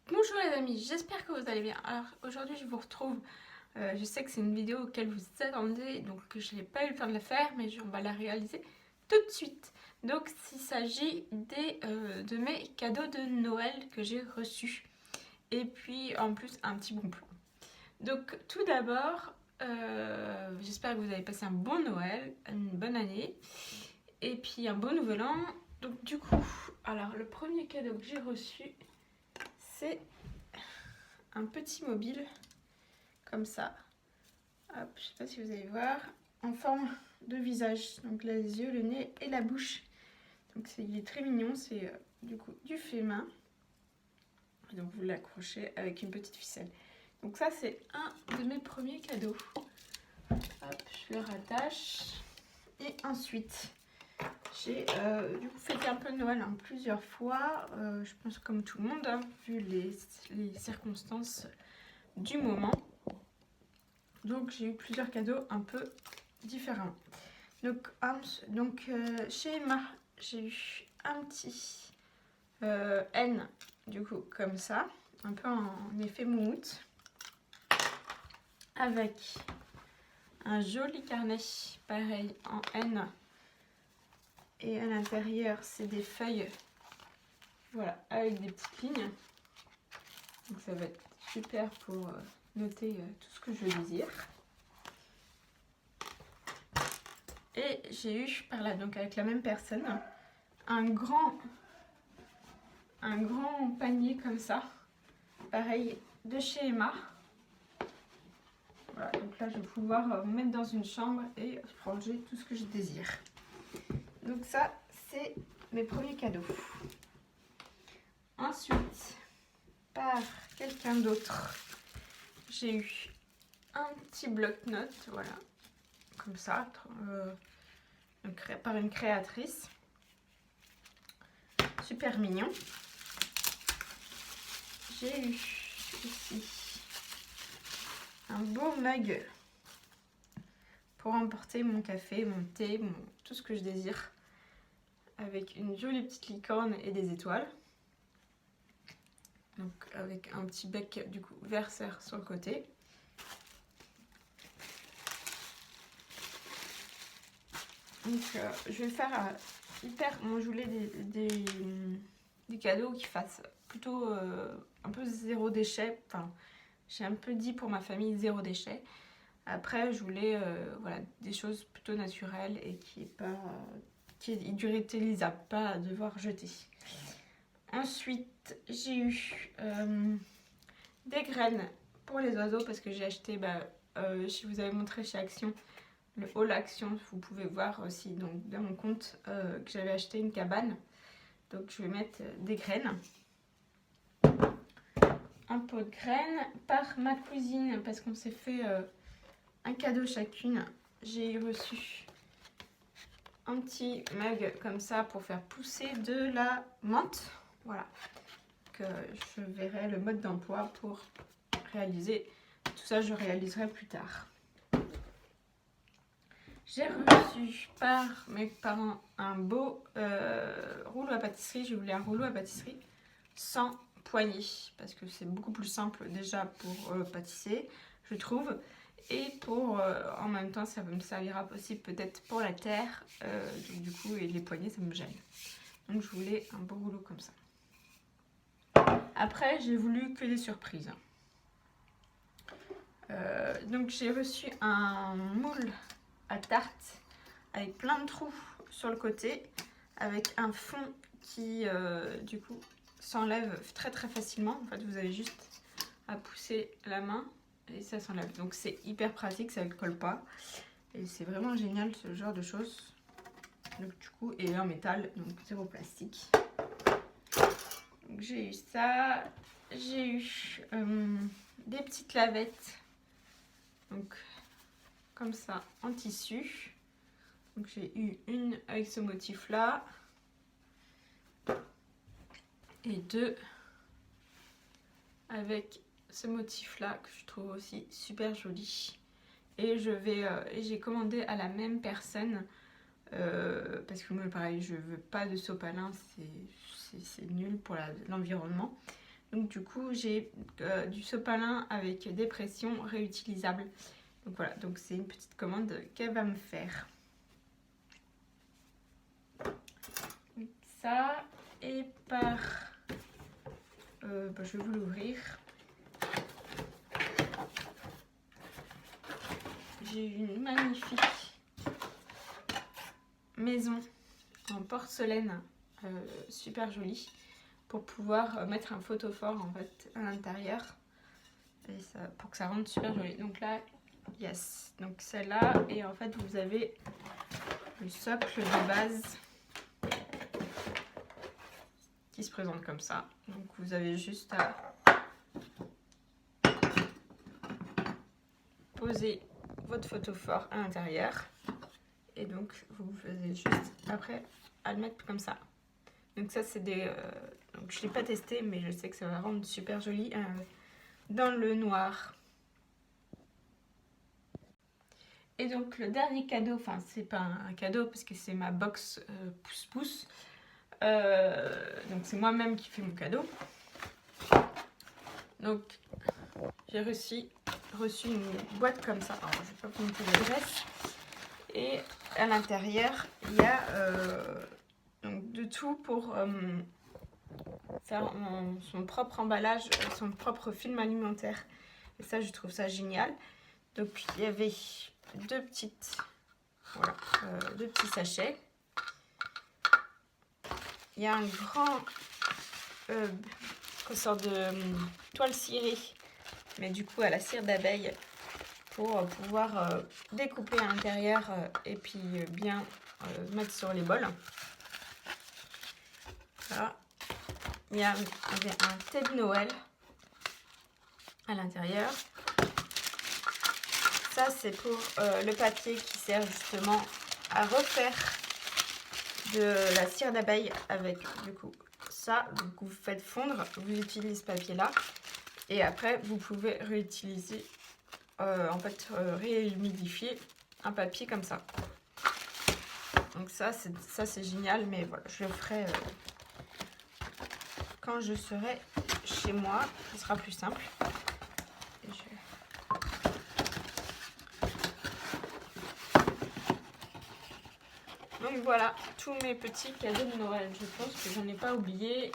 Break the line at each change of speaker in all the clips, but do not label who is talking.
Bonjour les amis, j'espère que vous allez bien. Alors aujourd'hui je vous retrouve, je sais que c'est une vidéo auquel vous attendez, donc je n'ai pas eu le temps de la faire, mais on va la réaliser tout de suite. Donc il s'agit de mes cadeaux de Noël que j'ai reçus. Et puis en plus un petit bon plan. Donc tout d'abord, j'espère que vous avez passé un bon Noël, une bonne année, et puis un bon nouvel an. Donc du coup, alors le premier cadeau que j'ai reçu, c'est un petit mobile comme ça. Hop, je sais pas si vous allez voir, en forme de visage. Donc là, les yeux, le nez et la bouche. Donc il est très mignon, c'est du coup du fait main. Donc vous l'accrochez avec une petite ficelle. Donc ça c'est un de mes premiers cadeaux. Hop, je le rattache. Et ensuite, j'ai du coup fêté un peu Noël plusieurs fois. Je pense comme tout le monde, hein, vu les circonstances du moment. Donc j'ai eu plusieurs cadeaux un peu différents. Donc, chez Emma, j'ai eu un petit N, du coup, comme ça, un peu en effet moumoute, avec un joli carnet, pareil, en N. Et à l'intérieur, c'est des feuilles, voilà, avec des petites lignes. Donc ça va être super pour noter tout ce que je veux dire. Et j'ai eu par là, donc avec la même personne, un grand panier comme ça, pareil de chez Emma. Voilà, donc là je vais pouvoir me mettre dans une chambre et ranger tout ce que je désire. Donc ça c'est mes premiers cadeaux. Ensuite, par quelqu'un d'autre, j'ai eu un petit bloc-notes, voilà, comme ça, par une créatrice. Super mignon. J'ai eu ici un beau mug pour emporter mon café, mon thé, tout ce que je désire, avec une jolie petite licorne et des étoiles. Donc avec un petit bec du coup Versailles sur le côté. Donc je vais faire moi je voulais des cadeaux qui fassent plutôt un peu zéro déchet. Enfin, j'ai un peu dit pour ma famille zéro déchet. Après je voulais voilà, des choses plutôt naturelles et qui est réutilisable, pas à devoir jeter. Ensuite j'ai eu des graines pour les oiseaux parce que j'ai acheté, je vous avais montré chez Action, le haul Action, vous pouvez voir aussi donc, dans mon compte que j'avais acheté une cabane. Donc je vais mettre des graines. Un pot de graines par ma cousine parce qu'on s'est fait un cadeau chacune. J'ai reçu un petit mug comme ça pour faire pousser de la menthe. Voilà. Que je verrai le mode d'emploi pour réaliser. Tout ça, je réaliserai plus tard. J'ai reçu par mes parents un beau rouleau à pâtisserie. Je voulais un rouleau à pâtisserie sans poignée parce que c'est beaucoup plus simple déjà pour pâtisser, je trouve. Et pour en même temps, ça me servira aussi peut-être pour la terre. Donc, du coup, et les poignées, ça me gêne. Donc je voulais un beau rouleau comme ça. Après, j'ai voulu que des surprises. Donc j'ai reçu un moule à tarte avec plein de trous sur le côté, avec un fond qui du coup s'enlève très très facilement. En fait, vous avez juste à pousser la main et ça s'enlève. Donc c'est hyper pratique, ça ne colle pas. Et c'est vraiment génial ce genre de choses. Donc du coup, et en métal, donc zéro plastique. Donc j'ai eu ça. J'ai eu des petites lavettes. Donc comme ça en tissu. Donc j'ai eu une avec ce motif là et deux avec ce motif là que je trouve aussi super joli. Et j'ai commandé à la même personne parce que moi pareil je veux pas de sopalin, c'est nul pour l'environnement. Donc du coup j'ai du sopalin avec des pressions réutilisables. Donc voilà, donc c'est une petite commande qu'elle va me faire. Donc ça, et par... je vais vous l'ouvrir. J'ai une magnifique maison en porcelaine, super jolie, pour pouvoir mettre un photophore en fait à l'intérieur, et ça, pour que ça rende super joli. Donc là, yes, donc celle-là, et en fait vous avez le socle de base qui se présente comme ça. Donc vous avez juste à poser votre photophore à l'intérieur, et donc vous faisiez juste après à le mettre comme ça. Donc ça c'est des... donc je l'ai pas testé, mais je sais que ça va rendre super joli dans le noir. Et donc le dernier cadeau, enfin c'est pas un cadeau parce que c'est ma box pouce-pouce. Donc c'est moi-même qui fais mon cadeau. Donc j'ai reçu une boîte comme ça. Alors je vais pas vous montrer l'adresse. Et à l'intérieur il y a donc de tout pour faire son propre emballage, son propre film alimentaire. Et ça je trouve ça génial. Donc il y avait deux petits sachets. Il y a un grand ressort de toile cirée, mais du coup à la cire d'abeille, pour pouvoir découper à l'intérieur et puis bien mettre sur les bols. Voilà. Il y avait un thé de Noël à l'intérieur. Ça c'est pour le papier qui sert justement à refaire de la cire d'abeille avec du coup ça. Donc vous faites fondre, vous utilisez ce papier là, et après vous pouvez réutiliser, en fait réhumidifier un papier comme ça. Donc ça c'est génial, mais voilà, je le ferai quand je serai chez moi, ce sera plus simple. Donc voilà, tous mes petits cadeaux de Noël. Je pense que j'en ai pas oublié.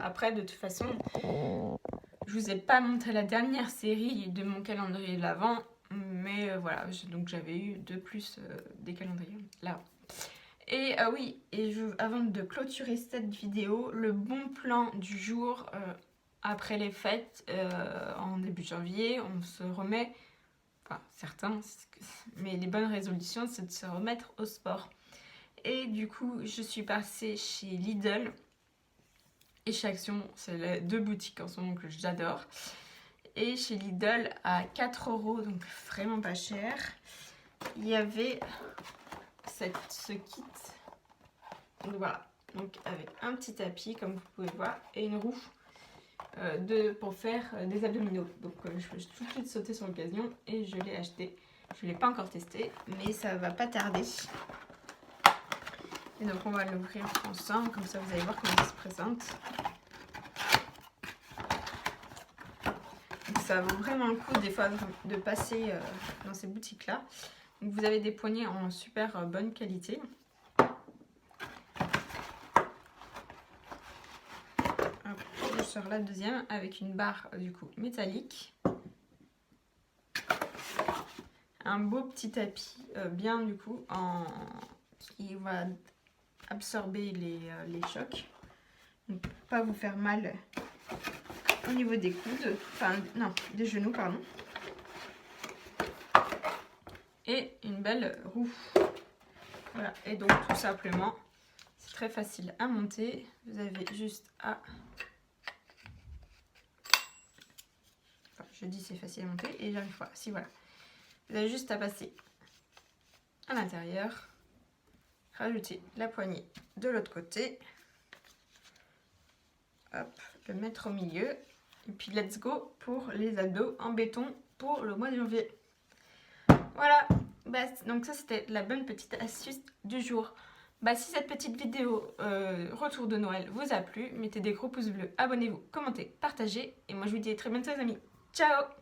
Après, de toute façon, je vous ai pas montré la dernière série de mon calendrier de l'Avent. Mais voilà, donc j'avais eu de plus des calendriers là. Et oui, et avant de clôturer cette vidéo, le bon plan du jour après les fêtes, en début janvier, on se remet, enfin certains, mais les bonnes résolutions, c'est de se remettre au sport. Et du coup, je suis passée chez Lidl et chez Action, c'est les deux boutiques en ce moment que j'adore. Et chez Lidl, à 4 €, donc vraiment pas cher, il y avait ce kit. Donc voilà, donc avec un petit tapis, comme vous pouvez voir, et une roue pour faire des abdominaux. Donc je vais tout de suite sauter sur l'occasion et je l'ai acheté. Je ne l'ai pas encore testé, mais ça va pas tarder. Et donc on va l'ouvrir ensemble, comme ça vous allez voir comment il se présente. Donc ça vaut vraiment le coup des fois de passer dans ces boutiques là. Donc vous avez des poignées en super bonne qualité. Hop, je sors la deuxième avec une barre du coup métallique. Un beau petit tapis bien du coup qui va absorber les chocs, donc pas vous faire mal au niveau des coudes, enfin non, des genoux pardon. Et une belle roue. Voilà, et donc tout simplement, c'est très facile à monter. Vous avez juste à... Enfin, je dis c'est facile à monter et j'arrive pas. Si voilà. Vous avez juste à passer à l'intérieur. Rajouter la poignée de l'autre côté, hop, le mettre au milieu, et puis let's go pour les abdos en béton pour le mois de janvier. Voilà, donc ça c'était la bonne petite astuce du jour. Bah, si cette petite vidéo retour de Noël vous a plu, mettez des gros pouces bleus, abonnez-vous, commentez, partagez. Et moi je vous dis à très bientôt les amis. Ciao!